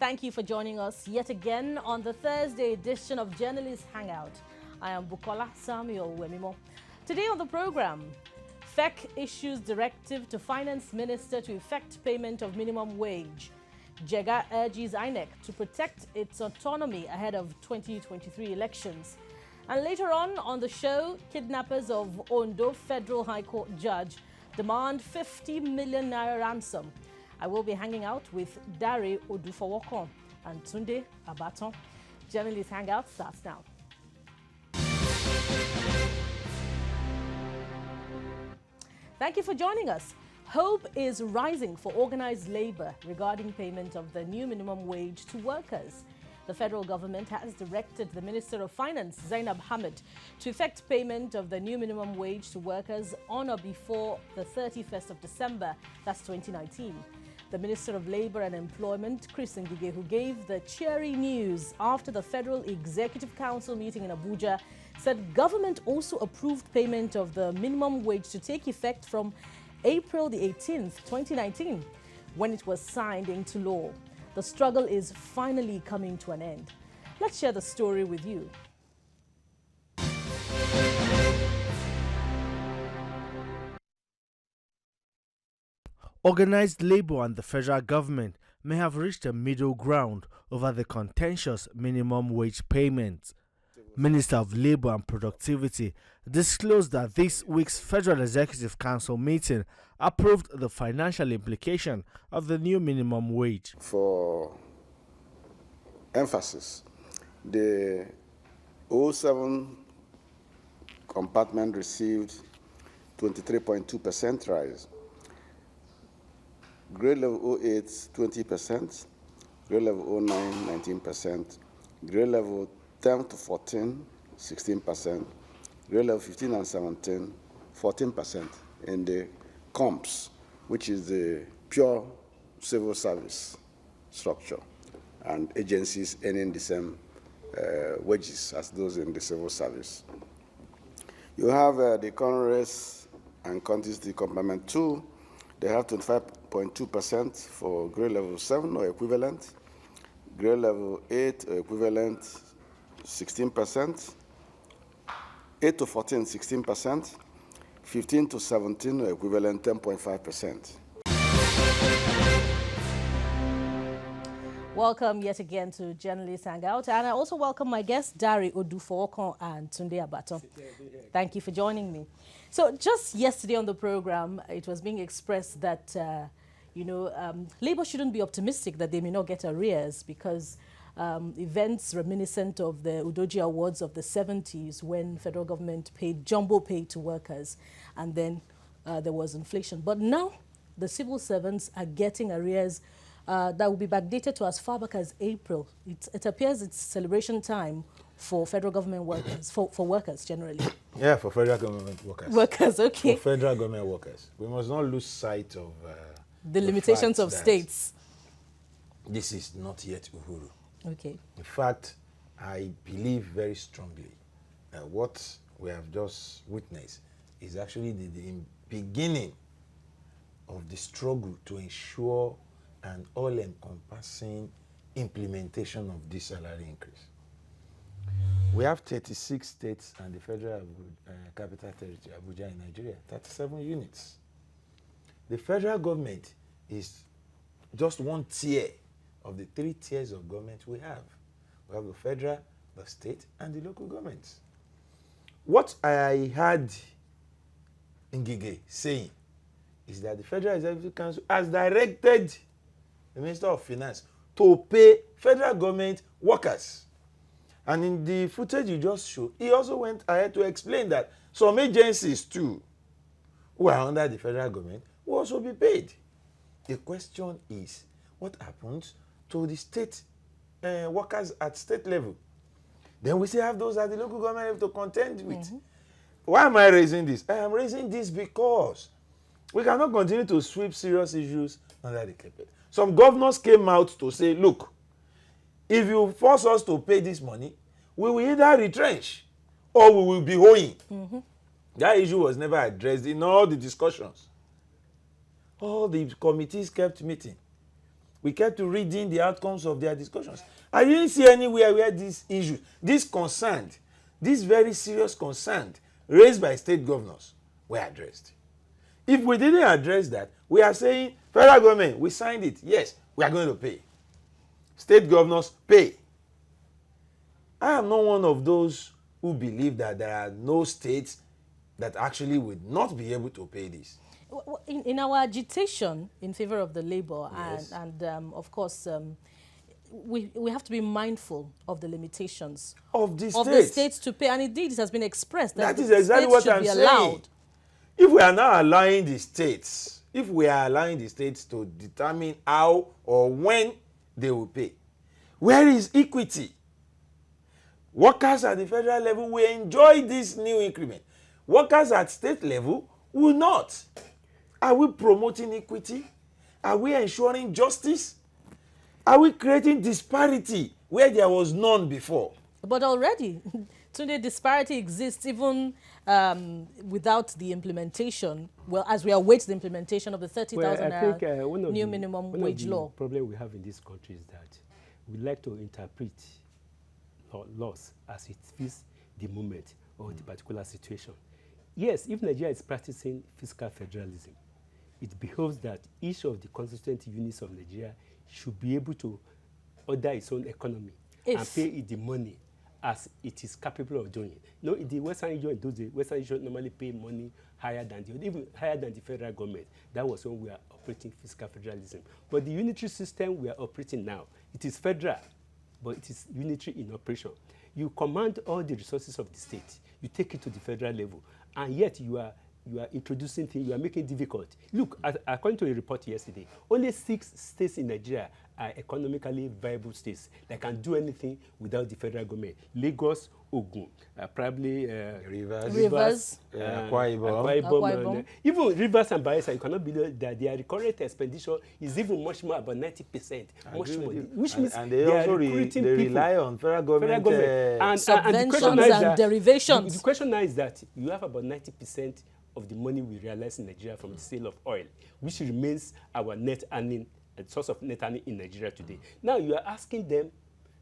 Thank you for joining us yet again on the Thursday edition of Journalist Hangout. I am Bukola Samuel Wemimo. Today on the program, FEC issues directive to Finance Minister to effect payment of minimum wage. JEGA urges INEC to protect its autonomy ahead of 2023 elections. And later on the show, kidnappers of Ondo Federal High Court Judge demand 50 million Naira ransom. I will be hanging out with Dare Odufowoko and Tunde Abaton. Journalist Hangout starts now. Thank you for joining us. Hope is rising for organized labor regarding payment of the new minimum wage to workers. The federal government has directed the Minister of Finance, Zainab Hamid, to effect payment of the new minimum wage to workers on or before the 31st of December, that's 2019. The Minister of Labour and Employment, Chris Ngige, who gave the cheery news after the Federal Executive Council meeting in Abuja, said government also approved payment of the minimum wage to take effect from April the 18th, 2019, when it was signed into law. The struggle is finally coming to an end. Let's share the story with you. Organized labor and the federal government may have reached a middle ground over the contentious minimum wage payments. Minister of Labour and Productivity disclosed that this week's Federal Executive Council meeting approved the financial implication of the new minimum wage. For emphasis, the 07 compartment received 23.2% rise. Grade level 08, 20%. Grade level 09, 19%. Grade level 10 to 14, 16%. Grade level 15 and 17, 14%. In the comps, which is the pure civil service structure, and agencies earning the same wages as those in the civil service. You have the Congress and Contesty Compartment 2. They have 25.2% for grade level 7 or equivalent, grade level 8 or equivalent, 16%, 8 to 14, 16%, 15 to 17 or equivalent, 10.5%. Welcome yet again to Journalist Hangout, and I also welcome my guests, Dare Odufowoko and Tunde Abaton. Thank you for joining me. So just yesterday on the program, it was being expressed that, Labour shouldn't be optimistic that they may not get arrears because events reminiscent of the Udoji Awards of the 70s when federal government paid jumbo pay to workers, and then there was inflation. But now the civil servants are getting arrears that will be backdated to as far back as April. It appears it's celebration time for federal government workers, for workers generally. Yeah, for federal government workers. Workers, okay. For federal government workers. We must not lose sight of the limitations of states. This is not yet Uhuru. Okay. In fact, I believe very strongly that what we have just witnessed is actually the beginning of the struggle to ensure an all-encompassing implementation of this salary increase. We have 36 states and the federal capital territory, Abuja in Nigeria, 37 units. The federal government is just one tier of the 3 tiers of government we have. We have the federal, the state, and the local governments. What I heard Ngige saying is that the Federal Executive Council has directed the Minister of Finance to pay federal government workers. And in the footage you just showed, he also went ahead to explain that some agencies too, who are under the federal government, will also be paid. The question is, what happens to the state workers at state level? Then we still have those at the local government level to contend with. Mm-hmm. Why am I raising this? I am raising this because we cannot continue to sweep serious issues under the carpet. Some governors came out to say, look, if you force us to pay this money, we will either retrench or we will be owing. Mm-hmm. That issue was never addressed in all the discussions. All the committees kept meeting. We kept reading the outcomes of their discussions. I didn't see anywhere where this issue, this very serious concern raised by state governors were addressed. If we didn't address that, we are saying, federal government, we signed it. Yes, we are going to pay. State governors pay. I am not one of those who believe that there are no states that actually would not be able to pay this. In our agitation in favor of the labor, Yes. and of course, we have to be mindful of the limitations Of the the states. states to pay. And indeed, it has been expressed that That is the exactly states what should I'm be saying. allowed. If we are now allowing the states, if we are allowing the states to determine how or when they will pay, where is equity? Workers at the federal level will enjoy this new increment. Workers at state level will not. Are we promoting equity? Are we ensuring justice? Are we creating disparity where there was none before? But already, today disparity exists even without the implementation. Well, as we await the implementation of the 30,000 new minimum wage law. The problem we have in this country is that we like to interpret laws as it fits the moment or the particular situation. Yes, if Nigeria is practicing fiscal federalism, it behoves that each of the constituent units of Nigeria should be able to order its own economy and pay it the money as it is capable of doing. No, in the Western region, the Western region normally pay money higher than even higher than the federal government. That was when we are operating fiscal federalism. But the unitary system we are operating now, it is federal, but it is unitary in operation. You command all the resources of the state, you take it to the federal level, and yet you are introducing things, you are making it difficult. Look, according to a report yesterday, only 6 states in Nigeria are economically viable states that can do anything without the federal government. Lagos, Ogun, probably Rivers, Akure Ibom. Even Rivers and Bayelsa, you cannot believe that their recurrent expenditure is even much more, about 90%. Much more, which means they also rely on federal government. And subventions and derivations. The question now is that you have about 90% of the money we realize in Nigeria from the sale of oil, which remains our net earning, source of net earning in Nigeria today. Now you are asking them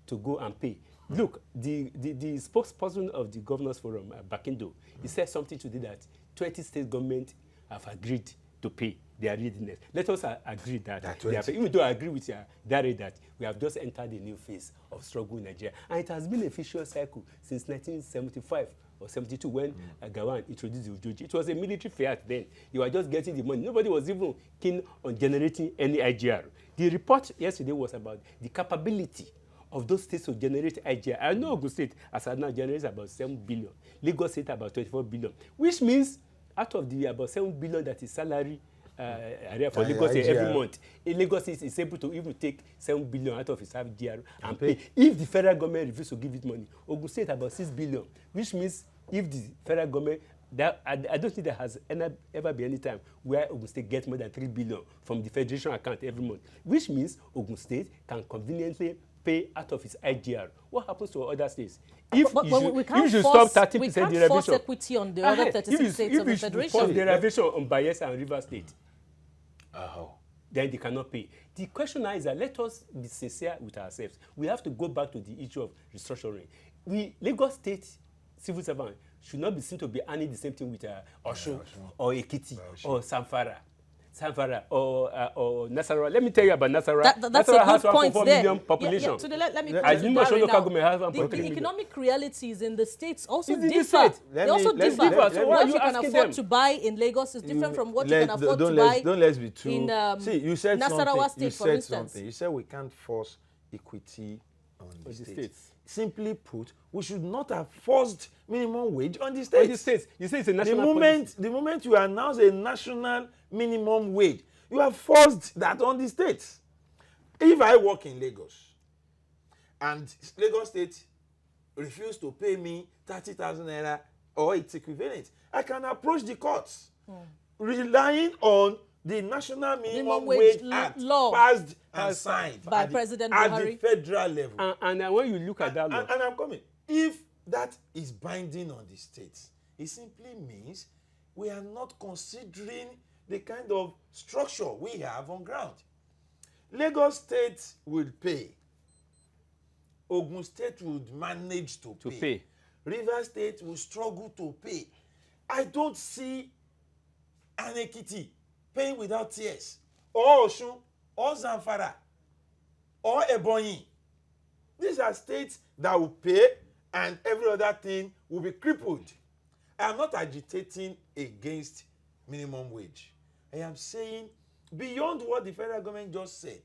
to go and pay. Look, the spokesperson of the Governors Forum, Bakindo, he said something today that 20 state governments have agreed to pay their readiness. Let us agree that they are, even though I agree with Dare that we have just entered a new phase of struggle in Nigeria. And it has been a vicious cycle since 1975 or 72 when Gawan introduced the Ujoji. It was a military fiat then. You were just getting the money. Nobody was even keen on generating any IGR. The report yesterday was about the capability of those states to generate IGR. I know Ondo State, as I now, generates about 7 billion. Lagos State about 24 billion, which means out of the about 7 billion that is salary area for Lagos State every month, Lagos State is able to even take 7 billion out of its IGR and pay. If the federal government refuses to give it money, Ondo State about 6 billion, which means if the federal government, I don't think there has ever been any time where Ogun State gets more than 3 billion from the federation account every month, which means Ogun State can conveniently pay out of its IGR. What happens to other states? If you should stop 30% derivation, we can't force equity on the other 36 states of the federation. If you force derivation on Bayelsa and Rivers State, then they cannot pay. The question now is that let us be sincere with ourselves. We have to go back to the issue of restructuring. Lagos State civil servant should not be seen to be earning the same thing with Osun or Ekiti or Samfara or Nasarawa. Let me tell you about Nasarawa. That's Nasarawa a good point there. 1.4 million population. So let me the economic realities in the states also differ. They also differ. So what you can afford to buy in Lagos is different from what you can afford to buy in Nasarawa State, for instance. You said we can't force equity on the states. Simply put, we should not have forced minimum wage on the states. You say it's a national policy. The moment you announce a national minimum wage, you have forced that on the states. If I work in Lagos and Lagos State refuse to pay me 30,000 naira or its equivalent, I can approach the courts relying on the National Minimum Wage Act law passed and signed by President Buhari at the federal level. And when you look at that law, and I'm coming. If that is binding on the states, it simply means we are not considering the kind of structure we have on ground. Lagos State will pay. Ogun State would manage to pay. River State will struggle to pay. I don't see an Ekiti paying without tears, or Osun, or Zamfara, or Ebonyi. These are states that will pay and every other thing will be crippled. I am not agitating against minimum wage. I am saying beyond what the federal government just said,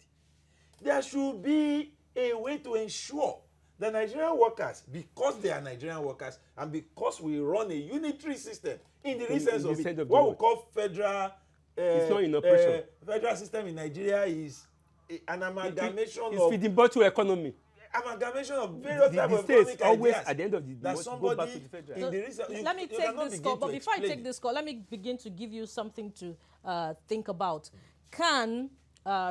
there should be a way to ensure that Nigerian workers, because they are Nigerian workers and because we run a unitary system in the sense of it, what we call federal it's not in operation. Federal system in Nigeria is an amalgamation it's feeding bottle economy. Amalgamation of various types of economic always ideas at the end of the day that somebody go back to the federal. Let me take this call, but before I take this call, let me begin to give you something to think about. Can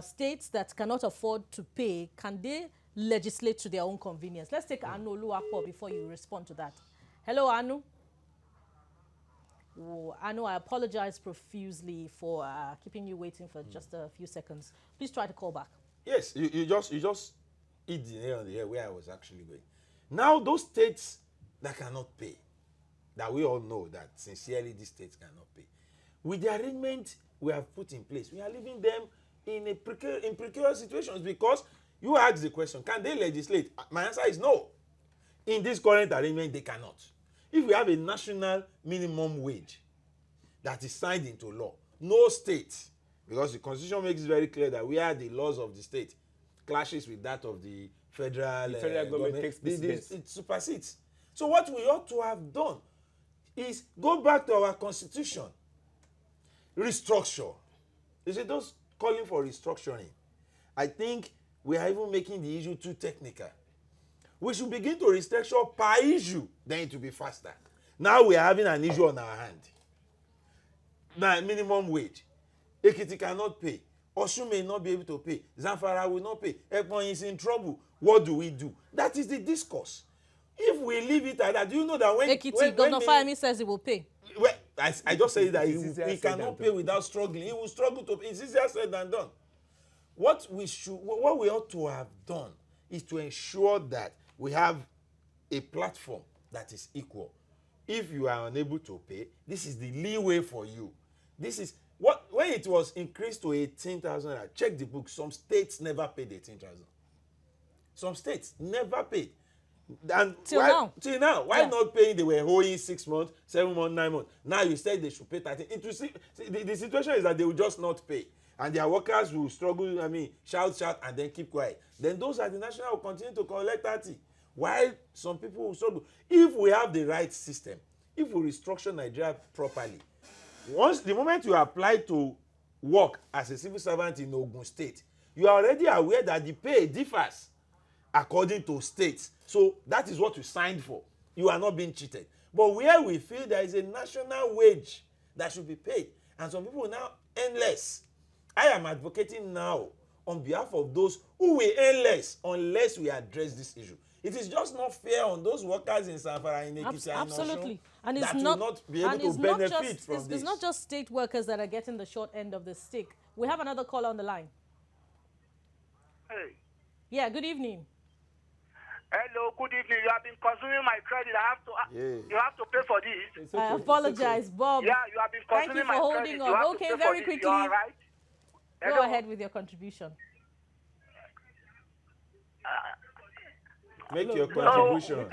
states that cannot afford to pay, can they legislate to their own convenience? Let's take Anu Oluwapo before you respond to that. Hello, Anu. Oh, Anu, I apologize profusely for keeping you waiting for just a few seconds. Please try to call back. Yes, you just hit the nail on the head where I was actually going. Now, those states that cannot pay, that we all know that sincerely these states cannot pay, with the arrangement we have put in place, we are leaving them in precarious situations, because you ask the question, can they legislate? My answer is no. In this current arrangement, they cannot. If we have a national minimum wage that is signed into law, no state, because the constitution makes it very clear that where the laws of the state clashes with that of the federal government takes precedence. It supersedes. So what we ought to have done is go back to our constitution, restructure. You see, those calling for restructuring, I think we are even making the issue too technical. We should begin to restructure per issue, then it will be faster. Now we are having an issue on our hand. Now, minimum wage. Ekiti cannot pay. Osun may not be able to pay. Zamfara will not pay. Ebonyi is in trouble. What do we do? That is the discourse. If we leave it at that, do you know that when Governor Fayemi says he will pay? Well, I just say that he cannot pay without struggling. He will struggle to pay. It's easier said than done. What we ought to have done is to ensure that we have a platform that is equal. If you are unable to pay, this is the leeway for you. This is when it was increased to 18,000. I checked the book. Some states never paid 18,000. Some states never paid. And till now, why not paying? They were owing 6 months, 7 months, 9 months. Now you said they should pay 13. The situation is that they will just not pay, and their workers will struggle. I mean, shout, and then keep quiet. Then those at the national will continue to collect 30, while some people will struggle. If we have the right system, if we restructure Nigeria properly, the moment you apply to work as a civil servant in Ogun State, you are already aware that the pay differs according to states. So that is what you signed for. You are not being cheated. But where we feel there is a national wage that should be paid, and some people now earn less. I am advocating now on behalf of those who will earn less unless we address this issue. It is just not fair on those workers in Zamfara, in Ekiti, and Osun, and it's not be able to benefit from this. It's not just state workers that are getting the short end of the stick. We have another caller on the line. Hey. Yeah, good evening. Hello, good evening. You have been consuming my credit. You have to pay for this. Okay. I apologize, Bob. Yeah, you have been consuming my credit. Thank you for holding on. Okay, very quickly. You all right? Go ahead with your contribution. Make your contribution.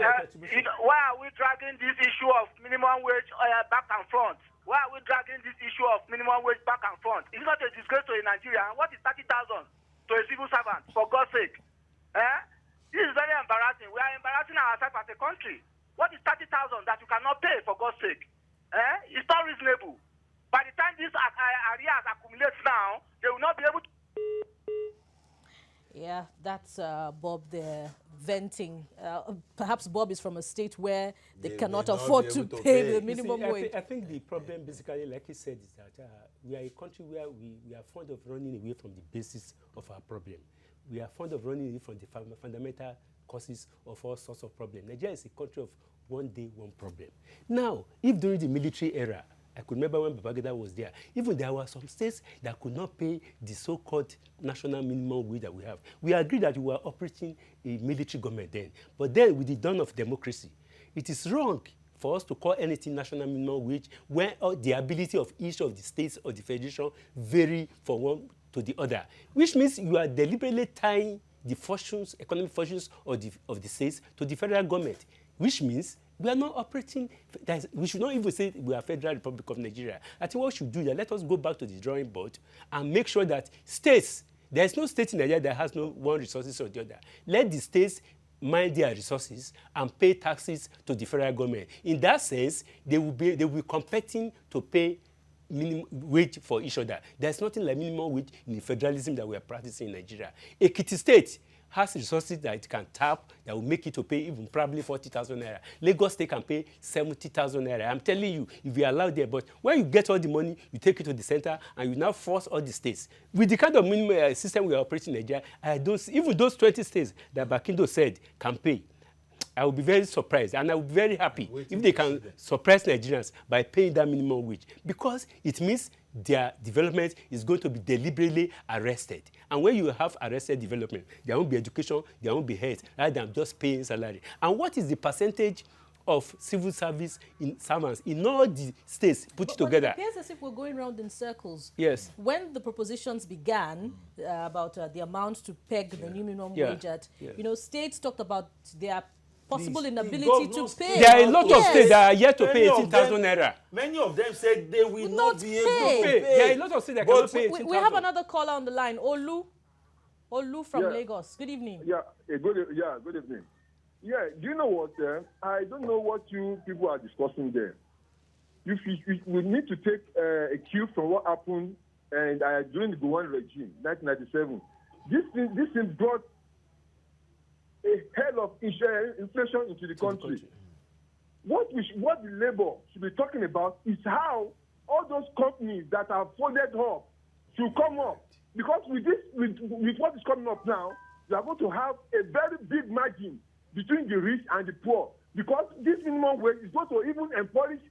Why are we dragging this issue of minimum wage back and front? Why are we dragging this issue of minimum wage back and front? It's not a disgrace to a Nigerian. What is 30,000 to a civil servant, for God's sake? This is very embarrassing. We are embarrassing ourselves as a country. What is 30,000 that you cannot pay, for God's sake? It's not reasonable. By the time this arrears accumulates now, they will not be able to. Yeah, that's Bob there venting. Perhaps Bob is from a state where they cannot afford to pay the minimum wage. I think the problem, basically, like he said, is that we are a country where we are fond of running away from the basis of our problem. We are fond of running away from the fundamental causes of all sorts of problems. Nigeria is a country of one day, one problem. Now, if during the military era, I could remember when Babangida was there. Even there were some states that could not pay the so-called national minimum wage that we have. We agreed that we were operating a military government then. But then, with the dawn of democracy, it is wrong for us to call anything national minimum wage when the ability of each of the states or the federation vary from one to the other, which means you are deliberately tying the fortunes, economic fortunes of the states to the federal government, which means we are not operating, we should not even say we are Federal Republic of Nigeria. I think what we should do is let us go back to the drawing board and make sure that states, there is no state in Nigeria that has no one resources or the other. Let the states mind their resources and pay taxes to the federal government. In that sense, they will be competing to pay minimum wage for each other. There's nothing like minimum wage in the federalism that we are practicing in Nigeria. Ekiti State has resources that it can tap that will make it to pay even probably 40,000 naira. Lagos State can pay 70,000 naira. I'm telling you, if you allow there, but when you get all the money, you take it to the center and you now force all the states. With the kind of minimum system we are operating in Nigeria, I don't see, even those 20 states that Bakindo said can pay, I will be very surprised and I will be very happy if they can suppress Nigerians by paying that minimum wage, because it means their development is going to be deliberately arrested. And when you have arrested development, there won't be education, there won't be health, rather than just paying salary. And what is the percentage of civil service servants in all the states put together? It appears as if we're going around in circles. Yes. When the propositions began about the amount to peg the new minimum wage at, states talked about their possible inability to pay. There are a lot of states that are yet to pay 18,000 naira. Many of them said they will not be able to pay. There are a lot of states that cannot pay 18,000. We have another caller on the line, Olu from Lagos. Good evening. Good evening. Yeah, do you know what? I don't know what you people are discussing there. We need to take a cue from what happened during the Gowon regime, 1997. This thing brought a hell of inflation into the country. What the Labour should be talking about is how all those companies that are folded up should come up. Because with what is coming up now, we are going to have a very big margin between the rich and the poor. Because this minimum wage is going to even encourage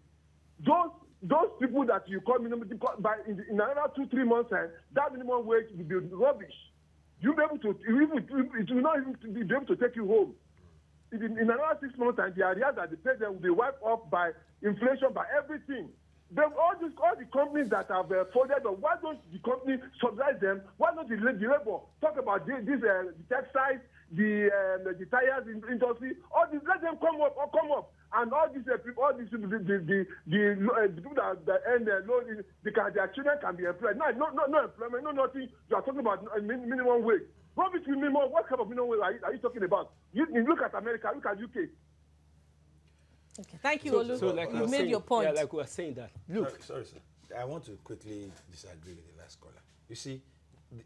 those people that you call minimum, in another 2-3 months time, that minimum wage will be rubbish. You'll be able to, it will not even be able to take you home. In another 6 months time, the areas that the president will be wiped off by inflation, by everything. All the companies that have folded up, why don't the company subsidize them? Why don't the Labour talk about the textiles, the tires industry? All this, let them come up. And all these people, the people that earn their loan, their children can be employed. No employment, no nothing. You are talking about minimum wage. What between minimum? What kind of minimum wage are you talking about? You look at America, look at UK. Okay, thank you, Olu. So like you made your point. Yeah, like we were saying that. Look, sorry, sir. I want to quickly disagree with the last caller. You see,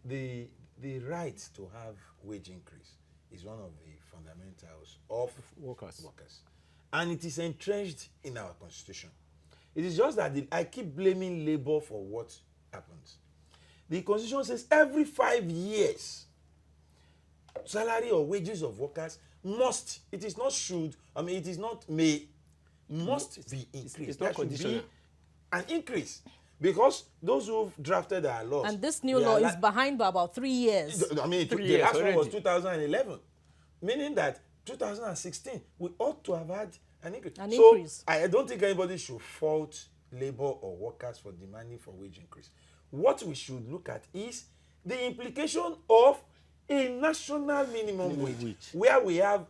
the right to have wage increase is one of the fundamentals of workers. And it is entrenched in our constitution. It is just that I keep blaming Labour for what happens. The constitution says every 5 years, salary or wages of workers must, it is not should, it is not may, must be increased. It's not conditional. An increase. Because those who've drafted our laws. And this new law is behind by about 3 years. The last one was 2011. Meaning that 2016, we ought to have had an increase. I don't think anybody should fault Labour or workers for demanding for wage increase. What we should look at is the implication of a national minimum wage, where we have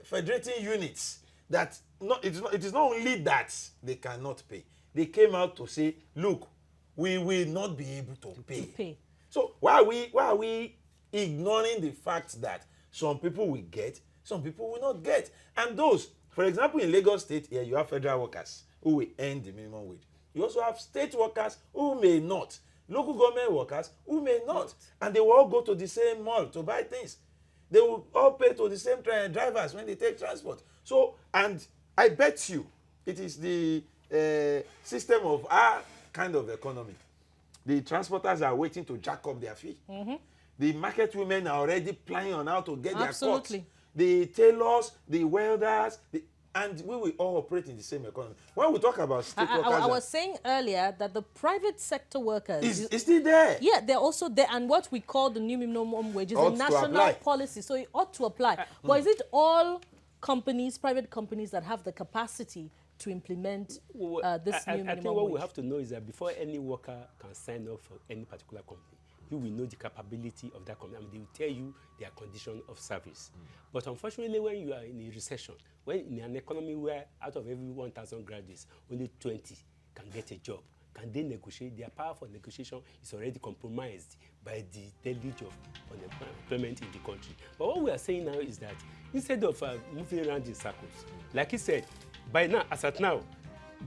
federating units that it is not only that they cannot pay. They came out to say, look, we will not be able to pay. So why are we ignoring the fact that some people will get, some people will not get? And those, for example, in Lagos State, here you have federal workers who will earn the minimum wage. You also have state workers who may not, local government workers who may not, and they will all go to the same mall to buy things. They will all pay to the same drivers when they take transport. So, and I bet you, it is the system of our kind of economy. The transporters are waiting to jack up their fee. Mm-hmm. The market women are already planning on how to get their cuts. The tailors, the welders, and we will all operate in the same economy. When we talk about state workers, I was saying earlier that the private sector workers is still there. Yeah, they're also there, and what we call the new minimum wage is a national policy, so it ought to apply. But is it all companies, private companies, that have the capacity to implement this new minimum wage? I think what we have to know is that before any worker can sign up for any particular company, you will know the capability of that company. I mean, they will tell you their condition of service. But unfortunately, when you are in a recession, when in an economy where out of every 1,000 graduates, only 20 can get a job, can they negotiate? Their power for negotiation is already compromised by the deluge of unemployment in the country. But what we are saying now is that instead of moving around in circles, like he said, by now, as at now,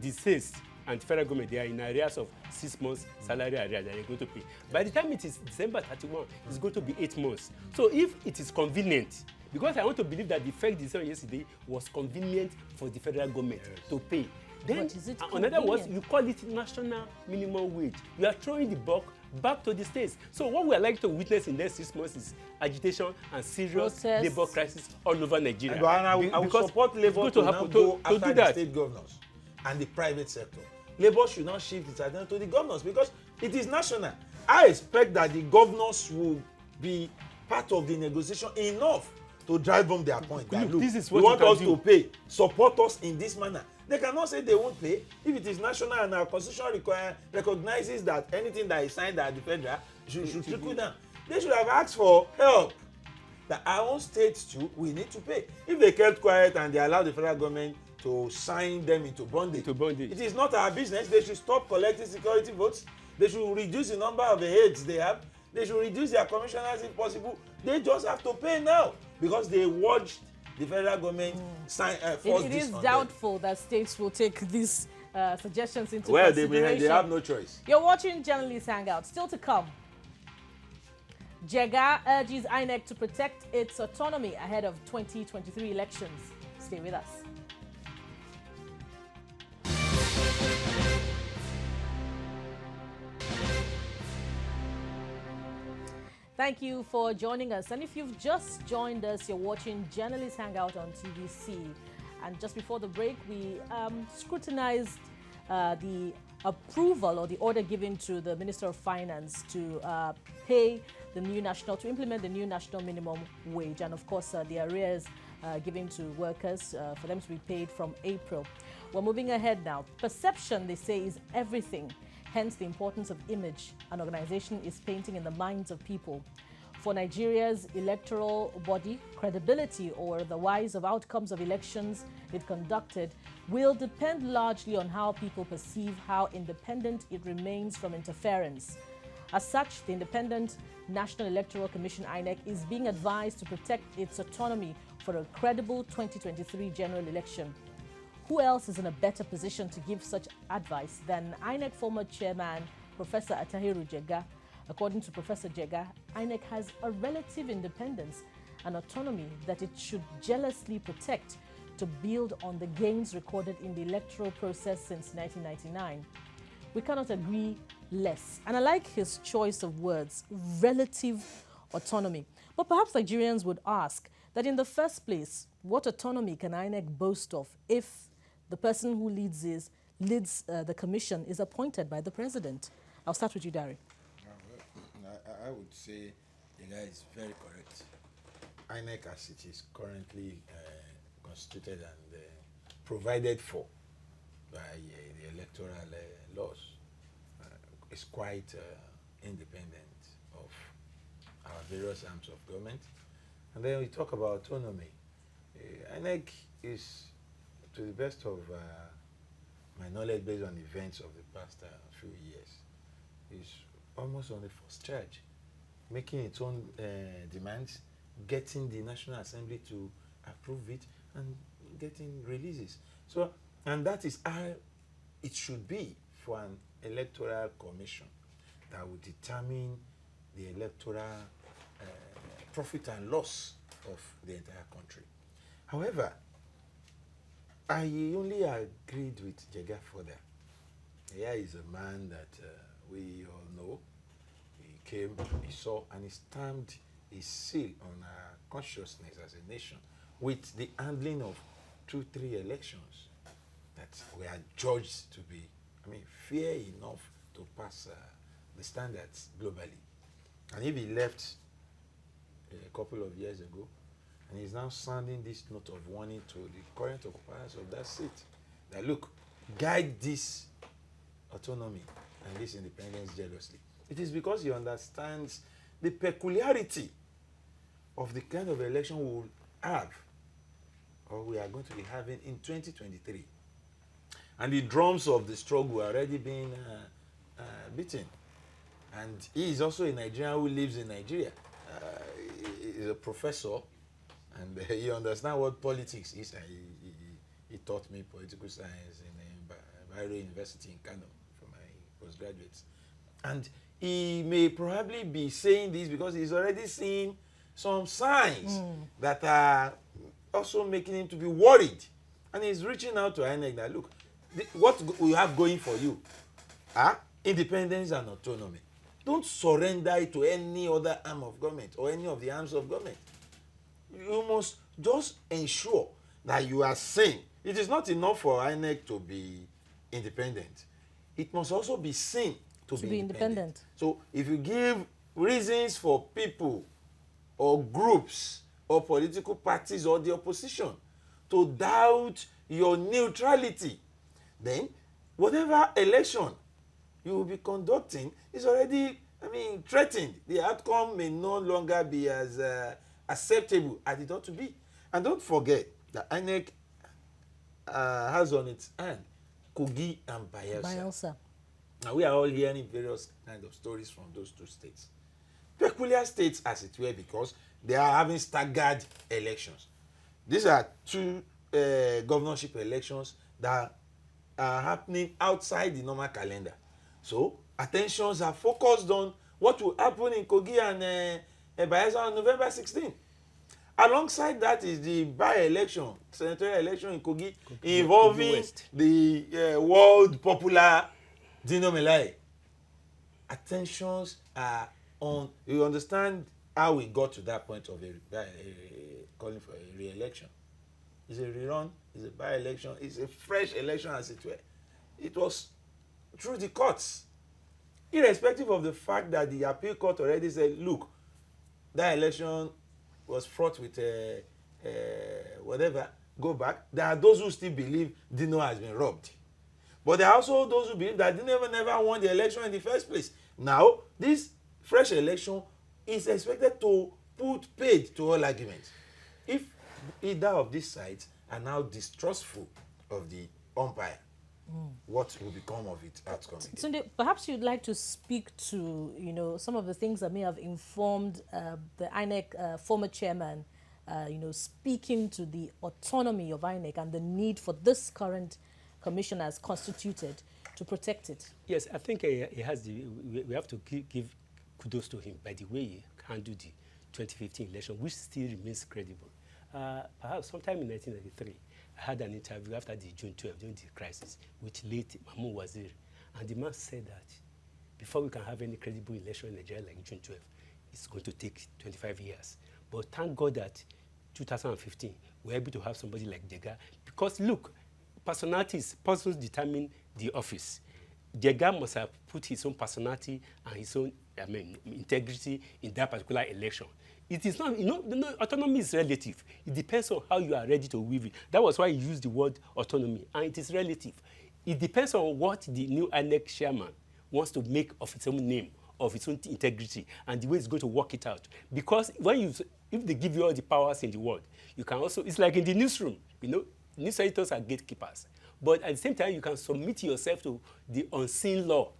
the states and federal government, they are in arrears of 6 months salary arrears that they're going to pay. By the time it is December 31, it's going to be 8 months. So if it is convenient, because I want to believe that the first decision yesterday was convenient for the federal government to pay. Then, in other words, you call it national minimum wage. You are throwing the buck back to the states. So what we are likely to witness in the next 6 months is agitation and serious labor crisis all over Nigeria. And I will support Labour to now go after the state governors and the private sector. Labour should not shift its attention to the governors because it is national. I expect that the governors will be part of the negotiation enough to drive home their point. That, look, this is what you want us to pay, support us in this manner. They cannot say they won't pay if it is national and our constitution recognizes that anything that is signed at the federal should trickle down. They should have asked for help. That our own states too, we need to pay. If they kept quiet and they allowed the federal government to sign them into bondage, it is not our business. They should stop collecting security votes. They should reduce the number of the heads they have. They should reduce their commissioners if possible. They just have to pay now because they watched the federal government sign force it this is on doubtful that states will take these suggestions into well, consideration. they have no choice. You're watching Journalists Hangout. Still to come. JEGA urges INEC to protect its autonomy ahead of 2023 elections. Stay with us. Thank you for joining us. And if you've just joined us, you're watching Journalists Hangout on TVC. And just before the break, we scrutinized the approval or the order given to the Minister of Finance to implement the new national minimum wage. And of course, the arrears given to workers for them to be paid from April. We're moving ahead now. Perception, they say, is everything. Hence, the importance of image an organization is painting in the minds of people. For Nigeria's electoral body, credibility or the wise of outcomes of elections it conducted will depend largely on how people perceive how independent it remains from interference. As such, the Independent National Electoral Commission, INEC, is being advised to protect its autonomy for a credible 2023 general election. Who else is in a better position to give such advice than INEC former chairman, Professor Atahiru JEGA? According to Professor JEGA, INEC has a relative independence and autonomy that it should jealously protect to build on the gains recorded in the electoral process since 1999. We cannot agree less. And I like his choice of words, relative autonomy. But perhaps Nigerians would ask that in the first place, what autonomy can INEC boast of if the person who leads the commission is appointed by the president? I'll start with you, Dari. I would say the guy is very correct. INEC, as it is currently constituted and provided for by the electoral laws, is quite independent of our various arms of government. And then we talk about autonomy. INEC is, to the best of my knowledge based on events of the past few years, is almost on the first charge, making its own demands, getting the National Assembly to approve it, and getting releases. So, and that is how it should be for an electoral commission that will determine the electoral profit and loss of the entire country. However, I only agreed with JEGA further. Here is a man that we all know. He came, he saw, and he stamped his seal on our consciousness as a nation with the handling of 2-3 elections that were judged to be, fair enough to pass the standards globally. And if he left a couple of years ago, and he's now sounding this note of warning to the current occupiers of that seat, that look, guide this autonomy and this independence jealously. It is because he understands the peculiarity of the kind of election we will have, or we are going to be having in 2023. And the drums of the struggle are already being beaten. And he is also a Nigerian who lives in Nigeria. He's a professor, and he understands what politics is. He taught me political science in Bayero University in Kano for my postgraduates. And he may probably be saying this because he's already seen some signs that are also making him to be worried. And he's reaching out to INEC that, look, what we have going for you are independence and autonomy. Don't surrender it to any other arm of government or any of the arms of government. You must just ensure that you are sane. It is not enough for INEC to be independent. It must also be seen to be independent. So if you give reasons for people or groups or political parties or the opposition to doubt your neutrality, then whatever election you will be conducting is already, threatened. The outcome may no longer be as acceptable as it ought to be. And don't forget that INEC has on its hand Kogi and Bayelsa. Now we are all hearing various kinds of stories from those two states. Peculiar states, as it were, because they are having staggered elections. These are two governorship elections that are happening outside the normal calendar. So attentions are focused on what will happen in Kogi and Bayelsa on November 16. Alongside that is the by-election, senatorial election in Kogi, involving the world popular Dino Melaye. Attentions are on, you understand how we got to that point of calling for a re-election. It's a rerun, it's a by-election, it's a fresh election as it were. It was through the courts, irrespective of the fact that the appeal court already said, look, that election was fraught with whatever, go back. There are those who still believe Dino has been robbed. But there are also those who believe that Dino never won the election in the first place. Now, this fresh election is expected to put paid to all arguments. If either of these sides are now distrustful of the umpire, what will become of its outcome? Sunday, perhaps you'd like to speak to, some of the things that may have informed the INEC former chairman, speaking to the autonomy of INEC and the need for this current commission as constituted to protect it. Yes, I think he has we have to give kudos to him by the way he handled the 2015 election, which still remains credible. Perhaps sometime in 1993, I had an interview after the June 12, during the crisis, with late Mahmoud Wazir. And the man said that before we can have any credible election in Nigeria like June 12, it's going to take 25 years. But thank God that 2015, we're able to have somebody like JEGA. Because look, persons determine the office. JEGA must have put his own personality and his own integrity in that particular election. It is not, autonomy is relative. It depends on how you are ready to weave it. That was why he used the word autonomy, and it is relative. It depends on what the new INEC chairman wants to make of its own name, of its own integrity, and the way it's going to work it out. Because if they give you all the powers in the world, you can also, it's like in the newsroom, news editors are gatekeepers. But at the same time, you can submit yourself to the unseen law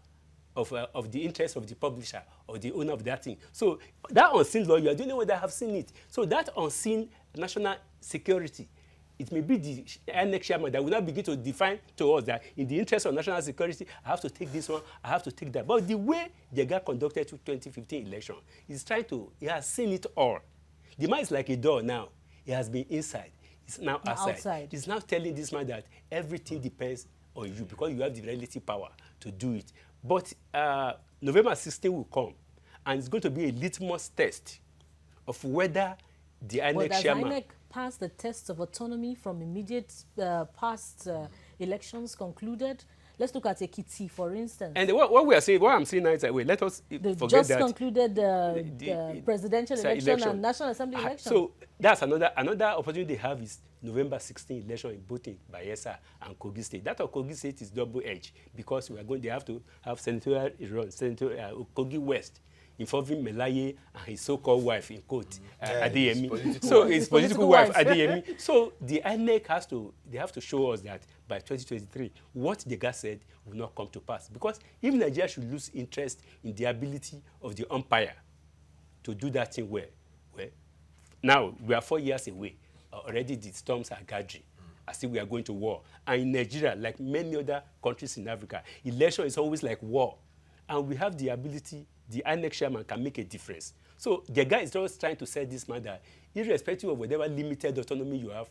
of the interest of the publisher or the owner of that thing. So that unseen law, you are the only one that have seen it. So that unseen national security, it may be the INEC chairman that will now begin to define to us that in the interest of national security, I have to take this one, I have to take that. But the way JEGA conducted the 2015 election, he has seen it all. The man is like a door now. He has been inside. He's now outside. He's now telling this man that everything depends on you because you have the relative power to do it. But November 16 will come, and it's going to be a litmus test of whether the INEC chairman passed the tests of autonomy from immediate past elections concluded? Let's look at Ekiti, for instance. And what we are saying, what I'm saying now is that, wait, let us forget just that. concluded the presidential election and National Assembly election. So that's another opportunity they have is November 16 election in both in Bayelsa and Kogi State. That of Kogi State is double-edged because they have to have senatorial run, Kogi West, involving Melaye and his so-called wife in court, Adeyemi. So his political wife, Adeyemi. So the INEC have to show us that by 2023, what the guy said will not come to pass. Because if Nigeria should lose interest in the ability of the umpire to do that thing well, now we are 4 years away. Already the storms are gathering. As if we are going to war. And in Nigeria, like many other countries in Africa, election is always like war. And we have the ability, the INEC chairman can make a difference. So the guy is just trying to say this man that irrespective of whatever limited autonomy you have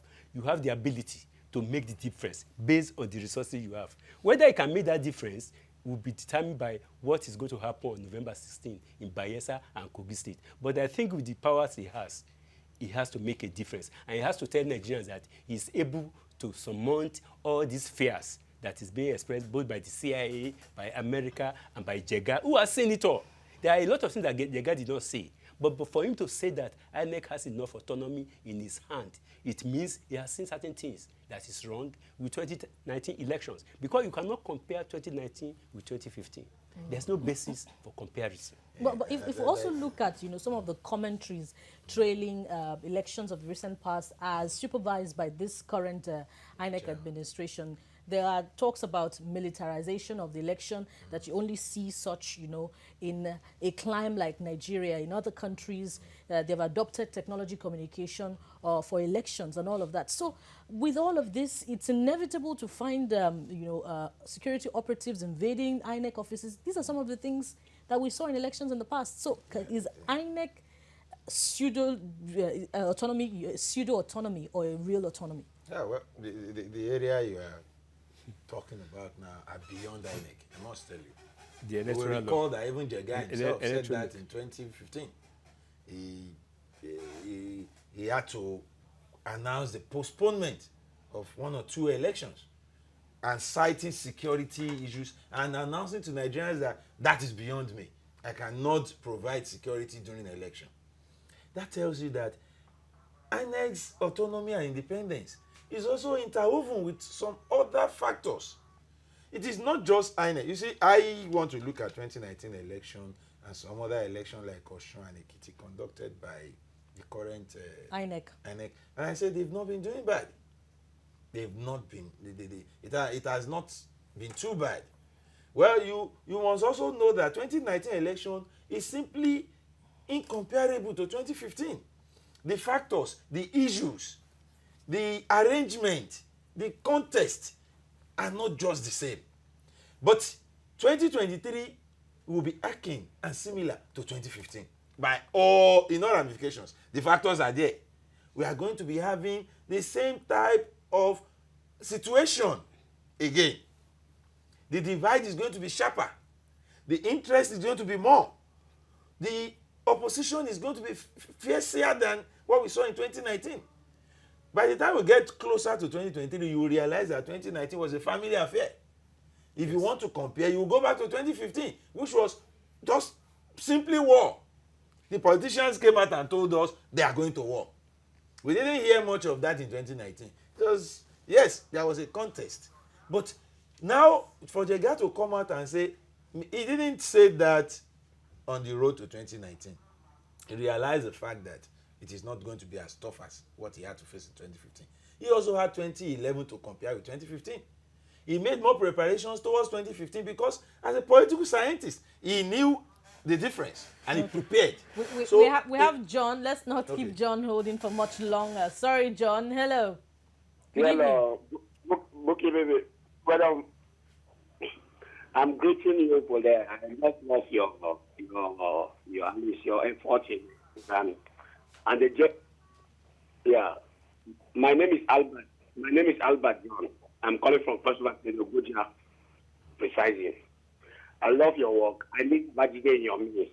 the ability to make the difference based on the resources you have. Whether he can make that difference will be determined by what is going to happen on November 16 in Bayelsa and Kogi State. But I think with the powers he has to make a difference. And he has to tell Nigerians that he's able to surmount all these fears that is being expressed both by the CIA, by America, and by JEGA, who are saying it all. There are a lot of things that JEGA did not say. But for him to say that INEC has enough autonomy in his hand, it means he has seen certain things that is wrong with 2019 elections. Because you cannot compare 2019 with 2015. There's no basis for comparison. But if we also look at some of the commentaries trailing elections of the recent past as supervised by this current INEC administration, there are talks about militarization of the election, that you only see such, in a climate like Nigeria. In other countries, they've adopted technology communication for elections and all of that. So with all of this, it's inevitable to find, security operatives invading INEC offices. These are some of the things that we saw in elections in the past. So is INEC pseudo-autonomy or a real autonomy? Yeah, well, the area you are talking about now are beyond INEC, I must tell you. The electoral we recall that even JEGA himself said that in 2015. He had to announce the postponement of 1 or 2 elections and citing security issues and announcing to Nigerians that is beyond me. I cannot provide security during an election. That tells you that INEC's autonomy and independence is also interwoven with some other factors. It is not just INEC. You see, I want to look at 2019 election and some other election like Osun and Ekiti conducted by the current INEC. And I said they've not been doing bad. They've not been. It has not been too bad. Well, you must also know that 2019 election is simply incomparable to 2015. The factors, the issues, the arrangement, the context are not just the same. But 2023 will be akin and similar to 2015 in all ramifications. The factors are there. We are going to be having the same type of situation again. The divide is going to be sharper. The interest is going to be more. The opposition is going to be fiercer than what we saw in 2019. By the time we get closer to 2023, you will realize that 2019 was a family affair. If you want to compare, you will go back to 2015, which was just simply war. The politicians came out and told us they are going to war. We didn't hear much of that in 2019. Because, yes, there was a contest. But now, for JEGA to come out and say, he didn't say that on the road to 2019. He realized the fact that it is not going to be as tough as what he had to face in 2015. He also had 2011 to compare with 2015. He made more preparations towards 2015 because as a political scientist, he knew the difference and he prepared. We have John. Let's not keep John holding for much longer. Sorry, John. Hello. Hello. Okay, baby. Well, I'm greeting you for that. I love your effort in and my name is Albert. My name is Albert John. I'm calling from First Bank in Abuja, precisely. I love your work. I need Bajide in your midst.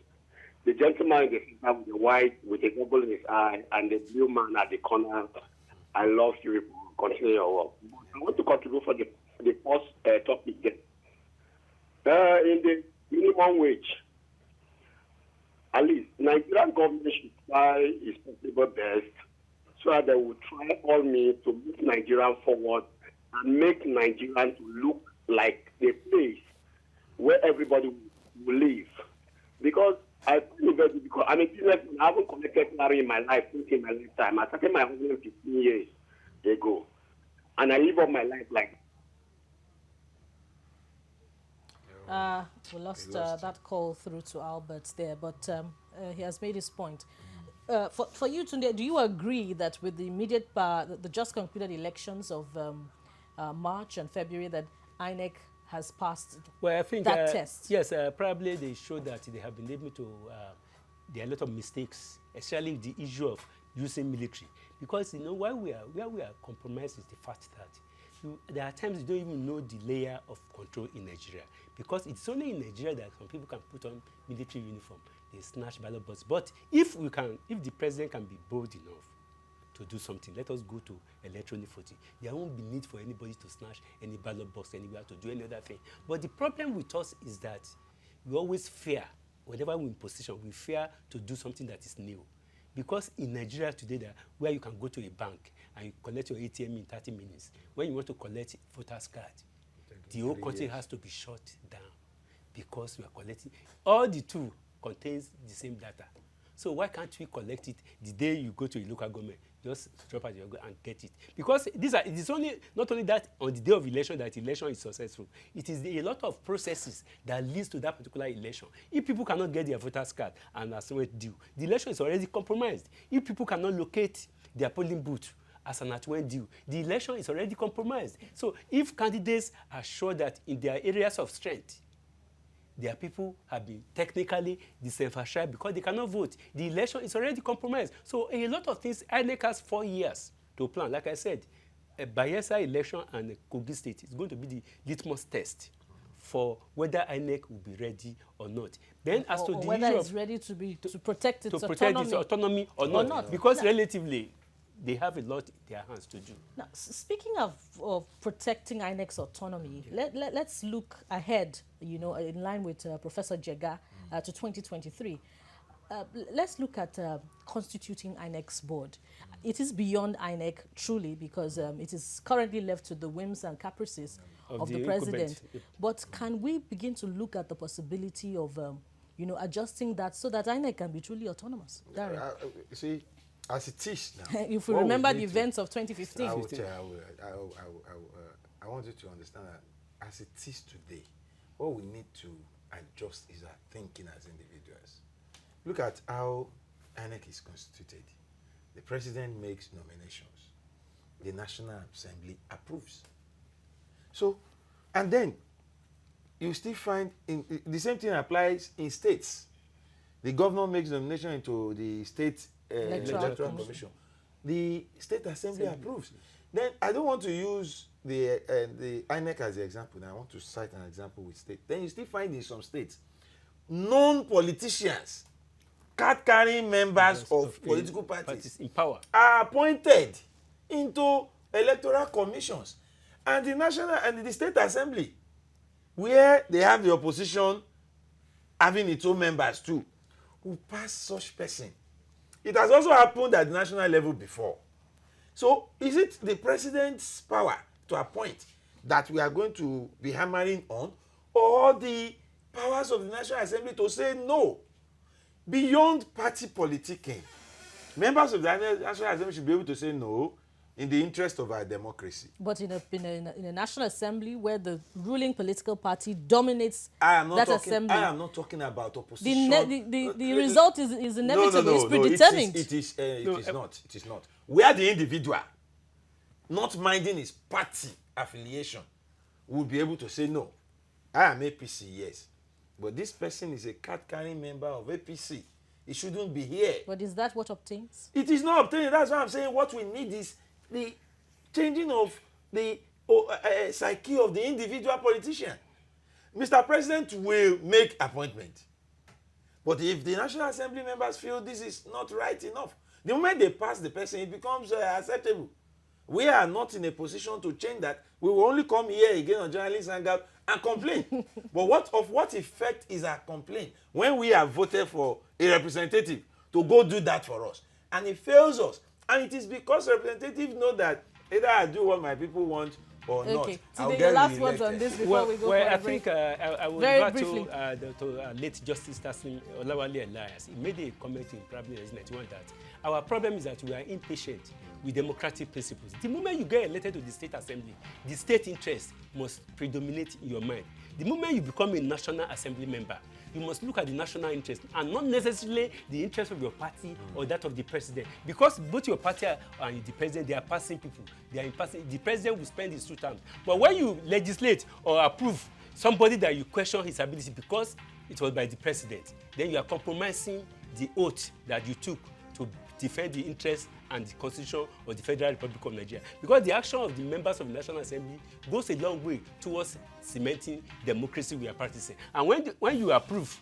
The gentleman in the center with the white, with a bubble in his eye, and the blue man at the corner I love you. Continue your work. I want to contribute for the first topic. In the minimum wage, at least Nigerian government should try its possible best so that they will try all means to move Nigeria forward and make Nigeria to look like a place where everybody will live. Because I find it very difficult. I'm a businessman. I haven't collected salary in my life since in my lifetime. I started my home 15 years ago. And I live up my life like we lost that call through to Albert there, but he has made his point. For you, Tunde, do you agree that with the immediate, the just concluded elections of March and February, that INEC has passed I think, that test? Yes, probably they show that they have been able to, there are a lot of mistakes, especially the issue of using military. Because, where we are compromised is the fact that there are times you don't even know the layer of control in Nigeria. Because it's only in Nigeria that some people can put on military uniform, they snatch ballot boxes. But if the president can be bold enough to do something, let us go to electronic voting. There won't be need for anybody to snatch any ballot box anywhere to do any other thing. But the problem with us is that we always fear, whenever we're in position, we fear to do something that is new. Because in Nigeria today, where you can go to a bank and you collect your ATM in 30 minutes, when you want to collect voter's card, the whole country has to be shut down because we are collecting. All the two contains the same data. So why can't we collect it the day you go to a local government? Just drop out your go and get it. Because it is only not only that on the day of election that election is successful. It is a lot of processes that leads to that particular election. If people cannot get their voter's card and as well due, the election is already compromised. If people cannot locate their polling booth as an at-when due, the election is already compromised. So if candidates are sure that in their areas of strength, their people have been technically disenfranchised because they cannot vote, the election is already compromised. So a lot of things, INEC has 4 years to plan. Like I said, a Bayelsa election and a Kogi State is going to be the litmus test for whether INEC will be ready or not. Then as to the whether issue it's ready to protect its autonomy or not. Because relatively, they have a lot in their hands to do. Now, speaking of protecting INEC's autonomy, let's look ahead, in line with Professor JEGA to 2023. Let's look at constituting INEC's board. It is beyond INEC, truly, because it is currently left to the whims and caprices of the president. But can we begin to look at the possibility of, adjusting that so that INEC can be truly autonomous? See, as it is now. If we remember the events of 2015. I want you to understand that as it is today, what we need to adjust is our thinking as individuals. Look at how INEC is constituted. The president makes nominations. The National Assembly approves. So, and then you still find the same thing applies in states. The governor makes nomination into the state electoral commission. The state assembly approves. Then I don't want to use the INEC as the example. Now I want to cite an example with state. Then you still find in some states non-politicians, card-carrying members of political parties in power are appointed into electoral commissions, and the national and the state assembly, where they have the opposition having its own members too, who pass such person. It has also happened at the national level before. So is it the president's power to appoint that we are going to be hammering on, or the powers of the National Assembly to say no? Beyond party politicking, members of the National Assembly should be able to say no in the interest of our democracy. But in a National Assembly where the ruling political party dominates assembly. I am not talking about opposition. The result is inevitable. It's predetermined. It is not. Where the individual, not minding his party affiliation, will be able to say no. I am APC, yes. But this person is a card-carrying member of APC. It shouldn't be here. But is that what obtains? It is not obtaining. That's why I'm saying what we need is the changing of the psyche of the individual politician. Mr. President will make appointment. But if the National Assembly members feel this is not right enough, the moment they pass the person, it becomes acceptable. We are not in a position to change that. We will only come here again on Journalists Hangout and complain. But what effect is our complaint when we have voted for a representative to go do that for us? And it fails us. And it is because representatives know that either I do what my people want or not. Today, your last words on this before we go for a break. I will refer to late Justice Taslim Olawale Elias. He made a comment in probably 1991 that our problem is that we are impatient with democratic principles. The moment you get elected to the state assembly, the state interest must predominate in your mind. The moment you become a national assembly member, you must look at the national interest and not necessarily the interest of your party or that of the president. Because both your party and the president, they are passing people. They are passing. The president will spend his 2 terms. But when you legislate or approve somebody that you question his ability because it was by the president, then you are compromising the oath that you took to defend the interests and the constitution of the Federal Republic of Nigeria. Because the action of the members of the National Assembly goes a long way towards cementing democracy we are practicing. And when you approve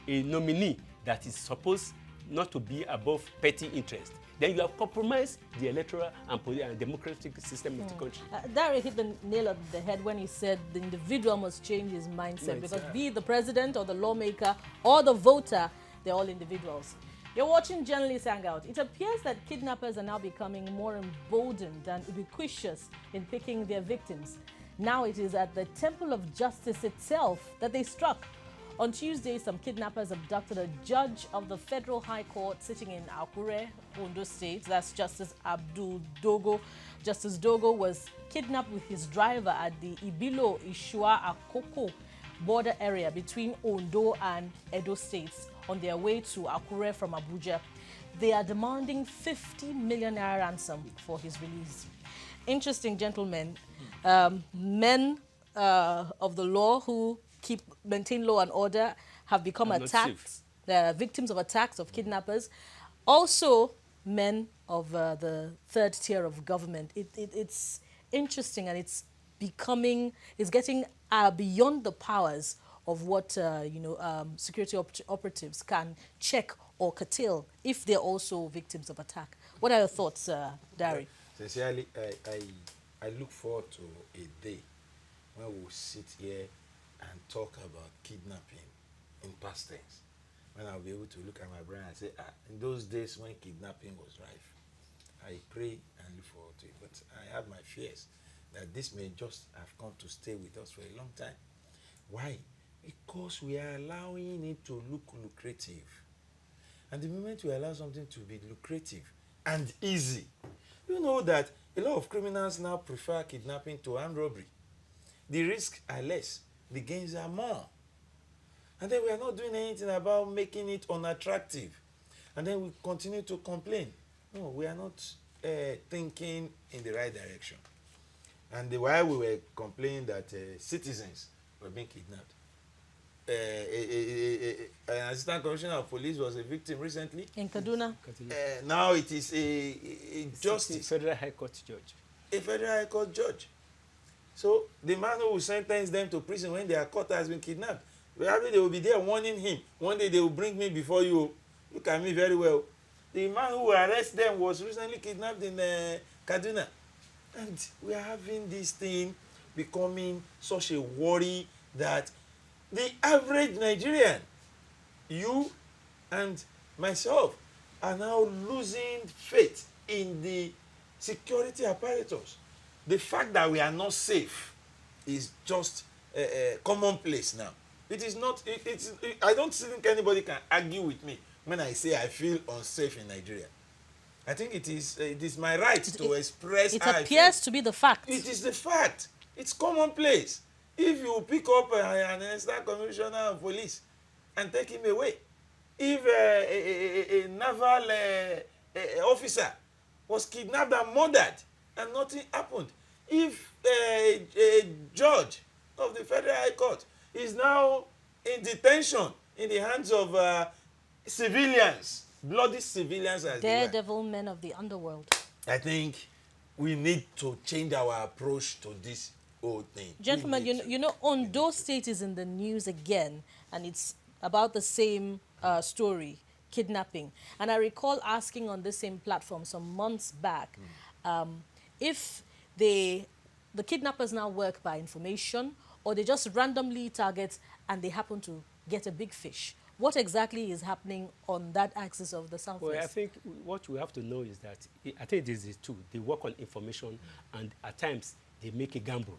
a nominee that is supposed not to be above petty interest, then you have compromised the electoral and democratic system of the country. Dari hit the nail on the head when he said the individual must change his mindset. Because be it the president or the lawmaker or the voter, they're all individuals. You're watching Journalists Hangout. It appears that kidnappers are now becoming more emboldened and ubiquitous in picking their victims. Now it is at the Temple of Justice itself that they struck. On Tuesday, some kidnappers abducted a judge of the Federal High Court sitting in Akure, Ondo State. That's Justice Abdul Dogo. Justice Dogo was kidnapped with his driver at the Ibilo, Isua-Akoko border area between Ondo and Edo states on their way to Akure from Abuja. They are demanding 50 million Naira ransom for his release. Interesting, gentlemen. Men of the law who maintain law and order have become attacked, victims of attacks of kidnappers. Also, men of the third tier of government. It's interesting, and it's getting beyond the powers of what security operatives can check or curtail if they're also victims of attack. What are your thoughts, Dari? Sincerely, I look forward to a day when we'll sit here and talk about kidnapping in past tense. When I'll be able to look at my brain and say, in those days when kidnapping was rife, I pray and look forward to it. But I have my fears that this may just have come to stay with us for a long time. Why? Because we are allowing it to look lucrative. And the moment we allow something to be lucrative and easy, you know that a lot of criminals now prefer kidnapping to armed robbery. The risks are less, the gains are more. And then we are not doing anything about making it unattractive. And then we continue to complain. No, we are not thinking in the right direction. And while we were complaining that citizens were being kidnapped, an assistant commissioner of police was a victim recently. In Kaduna. Now it is a justice. A Federal High Court judge. A Federal High Court judge. So the man who will sentence them to prison when their court has been kidnapped, probably they will be there warning him. One day they will bring me before you. Look at me very well. The man who arrested them was recently kidnapped in Kaduna. And we are having this thing becoming such a worry that the average Nigerian, you and myself, are now losing faith in the security apparatus. The fact that we are not safe is just commonplace now. It is not. I don't think anybody can argue with me when I say I feel unsafe in Nigeria. I think it is my right to express. It appears to be the fact. It is the fact. It's commonplace. If you pick up an assistant commissioner of police and take him away, if a naval officer was kidnapped and murdered and nothing happened, if a judge of the Federal High Court is now in detention in the hands of civilians, bloody civilians as daredevil men of the underworld, I think we need to change our approach to this whole thing. Gentlemen, you know, Ondo State is in the news again, and it's about the same story, kidnapping. And I recall asking on the same platform some months back, if the kidnappers now work by information, or they just randomly target and they happen to get a big fish? What exactly is happening on that axis of the Southwest? Well, I think what we have to know is that, I think this is true. They work on information, and at times they make a gamble.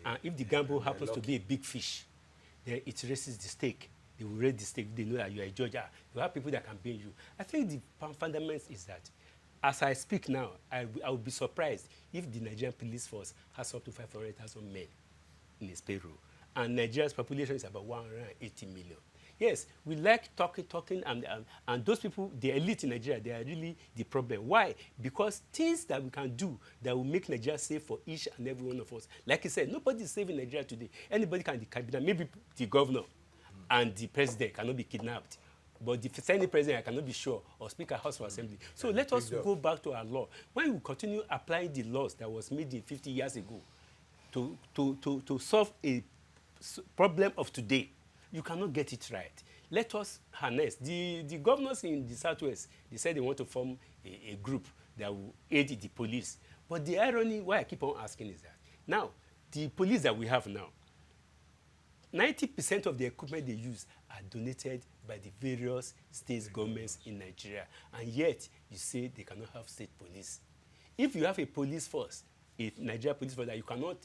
And if the gamble happens to be a big fish, then it raises the stake. They will raise the stake. They know that you are a judge. You have people that can pay you. I think the fundament is that, as I speak now, I would be surprised if the Nigerian police force has up to 500,000 men in its payroll. And Nigeria's population is about 180 million. Yes, we like talking, and those people, the elite in Nigeria, they are really the problem. Why? Because things that we can do that will make Nigeria safe for each and every one of us. Like I said, nobody is safe in Nigeria today. Anybody can be kidnapped. Maybe the governor and the president cannot be kidnapped. But the Senate president, I cannot be sure, or Speaker House of Assembly. So let us go back to our law. When we continue applying the laws that was made 50 years ago to solve a problem of today, you cannot get it right. Let us harness. The governors in the Southwest, they said they want to form a group that will aid the police. But the irony, why I keep on asking is that, now, the police that we have now, 90% of the equipment they use are donated by the various state governments in Nigeria. And yet, you say they cannot have state police. If you have a police force, a Nigeria police force, that you cannot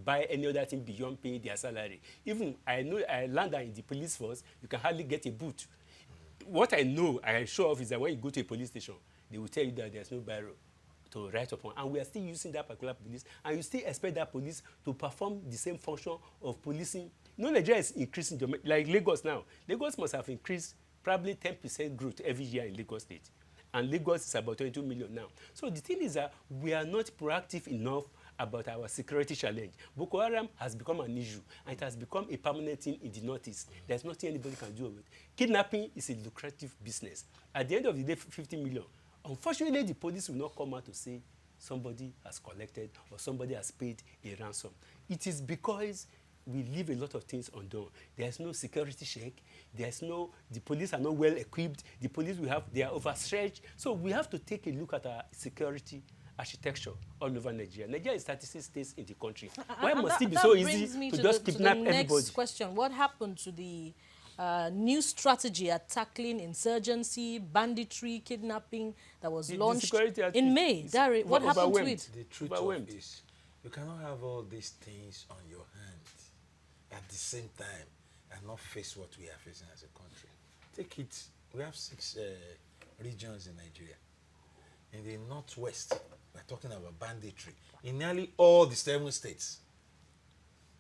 buy any other thing beyond paying their salary. Even I know I learned that in the police force, you can hardly get a boot. What I know, I show off, is that when you go to a police station, they will tell you that there's no barrel to write upon. And we are still using that particular police, and you still expect that police to perform the same function of policing. No, Nigeria is increasing, like Lagos now. Lagos must have increased probably 10% growth every year in Lagos State. And Lagos is about 22 million now. So the thing is that we are not proactive enough about our security challenge. Boko Haram has become an issue, and it has become a permanent thing in the Northeast. There's nothing anybody can do with it. Kidnapping is a lucrative business. At the end of the day, 50 million. Unfortunately, the police will not come out to say somebody has collected or somebody has paid a ransom. It is because we leave a lot of things undone. There's no security check. The police are not well equipped. The police we have, they are overstretched. So we have to take a look at our security architecture all over Nigeria. Nigeria is 36 states in the country. Why must it be so easy to just kidnap everybody? Next question. What happened to the new strategy at tackling insurgency, banditry, kidnapping that was launched in May? Dari, what happened to it? The truth of is, you cannot have all these things on your hand at the same time and not face what we are facing as a country. Take it, we have 6 regions in Nigeria. In the Northwest, we're talking about banditry in nearly all the 7 states.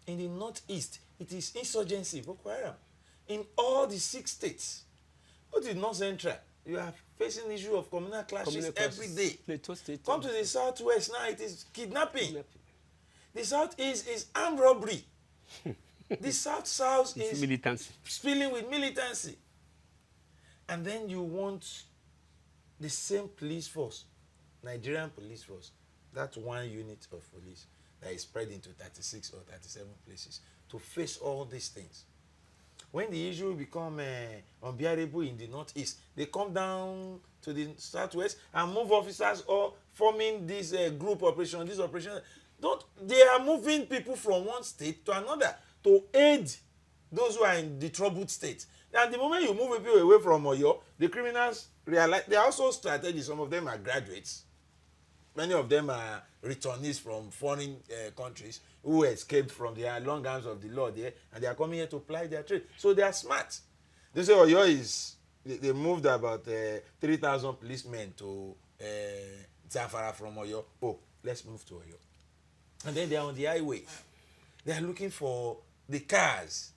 In the Northeast, it is insurgency, Boko Haram. In all the 6 states. Go to the North Central, you are facing the issue of communal clashes every day. Come to the Southwest now, it is kidnapping. The Southeast is armed robbery. The South is militancy. Spilling with militancy. And then you want the same police force, Nigerian police force, that one unit of police that is spread into 36 or 37 places to face all these things. When the issue become unbearable in the Northeast, they come down to the Southwest and move officers or forming this group operation, this operation. They are moving people from one state to another to aid those who are in the troubled state. And the moment you move people away from Oyo, the criminals realize they are also strategists. Some of them are graduates. Many of them are returnees from foreign countries who escaped from the long arms of the law there, and they are coming here to ply their trade. So they are smart. They say Oyo is, they moved about 3,000 policemen to Zamfara from Oyo. Oh, let's move to Oyo. And then they are on the highway. They are looking for the cars.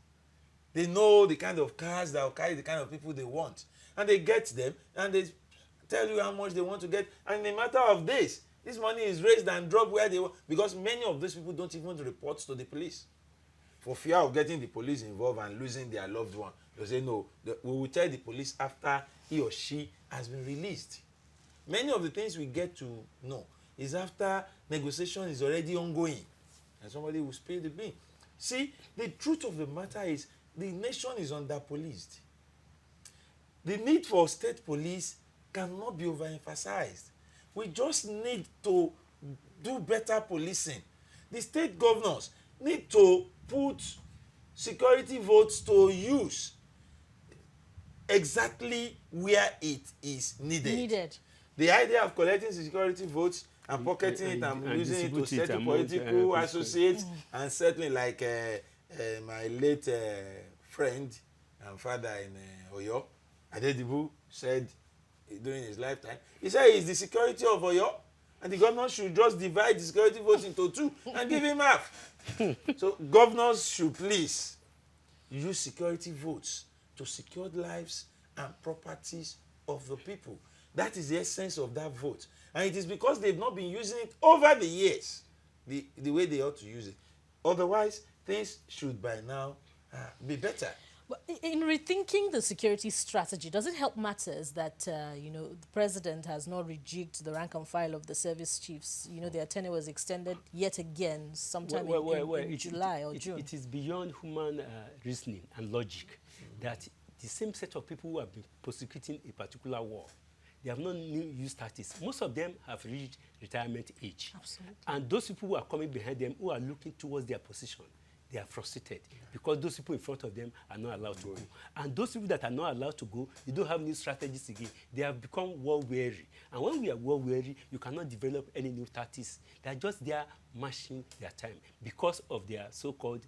They know the kind of cars that will carry the kind of people they want. And they get them, and they tell you how much they want to get. And in a matter of days, this money is raised and dropped where they want. Because many of those people don't even report to the police. For fear of getting the police involved and losing their loved one. They say, no, we will tell the police after he or she has been released. Many of the things we get to know is after negotiation is already ongoing. And somebody will spill the bean. See, the truth of the matter is, the nation is under-policed. The need for state police cannot be overemphasized. We just need to do better policing. The state governors need to put security votes to use exactly where it is needed. The idea of collecting security votes and pocketing it and using it to settle political associates and settling like my late friend and father in Oyo, Adedibu, said during his lifetime. He said it's the security of Oyo, and the governor should just divide the security votes into two and give him half. So governors should please use security votes to secure lives and properties of the people. That is the essence of that vote. And it is because they've not been using it over the years the way they ought to use it. Otherwise, things should by now be better. Well, in rethinking the security strategy, does it help matters that, you know, the president has not rejigged the rank and file of the service chiefs? You know, their tenure was extended yet again sometime in July or June. It is beyond human reasoning and logic that the same set of people who have been prosecuting a particular war, they have not used tactics. Most of them have reached retirement age. Absolutely. And those people who are coming behind them, who are looking towards their position, they are frustrated because those people in front of them are not allowed to go. And those people that are not allowed to go, they don't have new strategies again. They have become war-weary. And when we are war-weary, you cannot develop any new tactics. They are just there marching their time because of their so-called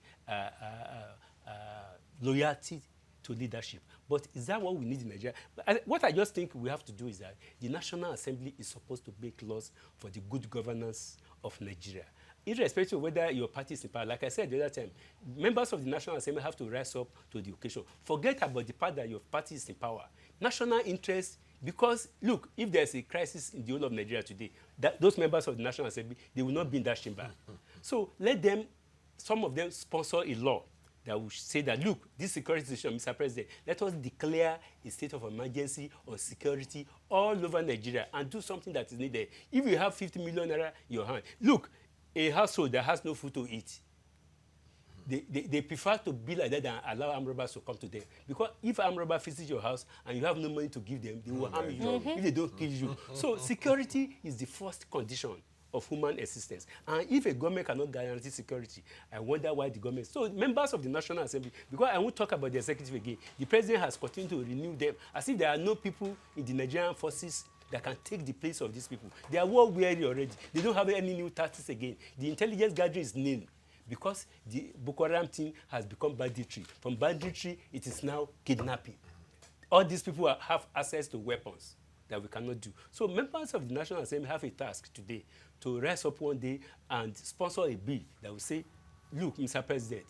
loyalty to leadership. But is that what we need in Nigeria? What I just think we have to do is that the National Assembly is supposed to make laws for the good governance of Nigeria. Irrespective of whether your party is in power, like I said the other time, members of the National Assembly have to rise up to the occasion. Forget about the part that your party is in power. National interest, because look, if there's a crisis in the whole of Nigeria today, those members of the National Assembly, they will not be in that chamber. So let them, some of them sponsor a law that will say that, look, this security situation, Mr. President, let us declare a state of emergency on security all over Nigeria and do something that is needed. If you have 50 million naira in your hand, look, a household that has no food to eat, they prefer to be like that than allow armed robbers to come to them. Because if armed robber visits your house and you have no money to give them, they will harm you if they don't kill you. So security is the first condition of human existence. And if a government cannot guarantee security, I wonder why the government... So members of the National Assembly, because I won't talk about the executive again, the president has continued to renew them as if there are no people in the Nigerian forces that can take the place of these people. They are war-weary already. They don't have any new tactics again. The intelligence gathering is nil because the Boko Haram team has become banditry. From banditry, it is now kidnapping. All these people have access to weapons that we cannot do. So members of the National Assembly have a task today to rise up one day and sponsor a bill that will say, look, Mr. President,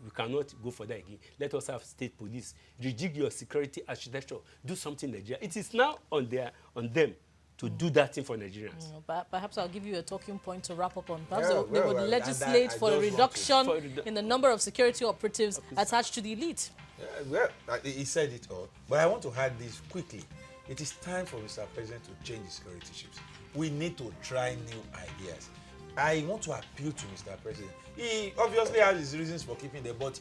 we cannot go for that again. Let us have state police. Rejig your security architecture. Do something in Nigeria. It is now on them to do that thing for Nigerians. Perhaps I'll give you a talking point to wrap up on. Perhaps they would legislate for a reduction in the number of security operatives attached to the elite. Well, he said it all. But I want to add this quickly. It is time for Mr. President to change the security chiefs. We need to try new ideas. I want to appeal to Mr. President. He obviously has his reasons for keeping them, but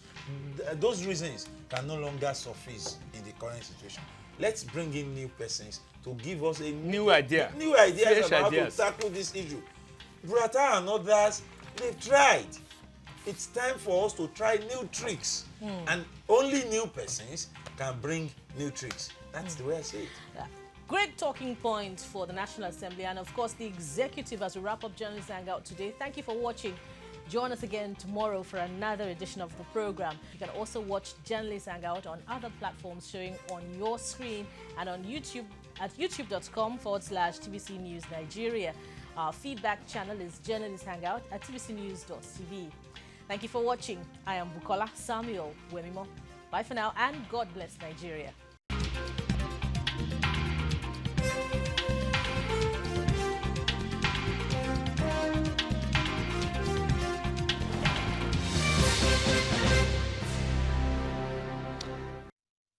those reasons can no longer surface in the current situation. Let's bring in new persons to give us a new ideas about how to tackle this issue. Burata and others, they've tried. It's time for us to try new tricks. And only new persons can bring new tricks. That's the way I see it. Yeah. Great talking points for the National Assembly and, of course, the executive as we wrap up Journalist Hangout today. Thank you for watching. Join us again tomorrow for another edition of the program. You can also watch Journalist Hangout on other platforms showing on your screen and on YouTube at youtube.com/TVC News Nigeria. Our feedback channel is Journalist Hangout at tvcnews.tv. Thank you for watching. I am Bukola Samuel Wemimo. Bye for now and God bless Nigeria.